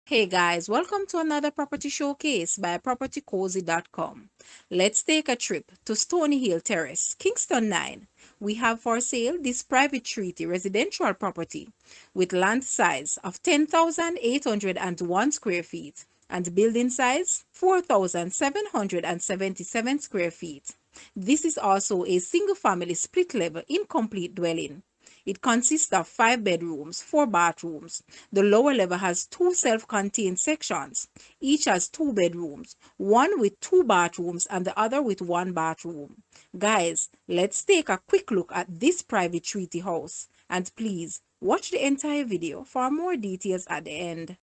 Hey guys, welcome to another property showcase by propertycozy.com. Let's take a trip to Stony Hill Terrace, Kingston 9. We have for sale this private treaty residential property with land size of 10,801 square feet and building size 4,777 square feet. This is also a single family split level incomplete dwelling. It consists of 5 bedrooms, 4 bathrooms. The lower level has 2 self-contained sections. Each has 2 bedrooms, one with 2 bathrooms and the other with 1 bathroom. Guys, let's take a quick look at this private treaty house. And please, watch the entire video for more details at the end.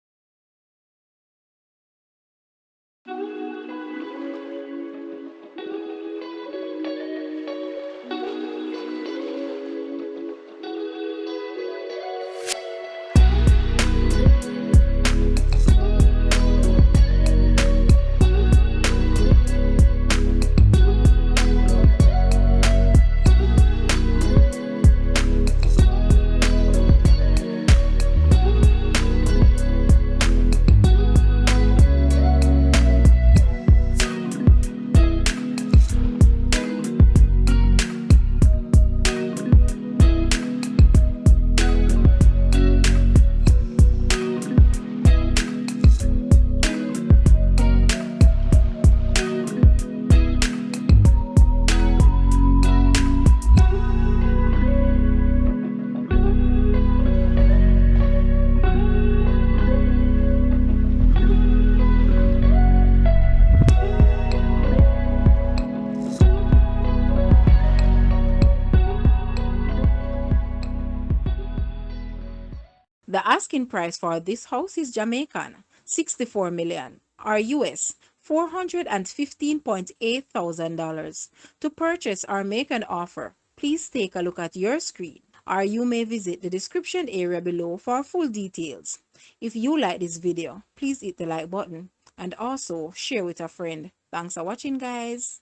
The asking price for this house is Jamaican, 64 million, or US $415.8 thousand. To purchase or make an offer, please take a look at your screen, or you may visit the description area below for full details. If you like this video, please hit the like button and also share with a friend. Thanks for watching, guys.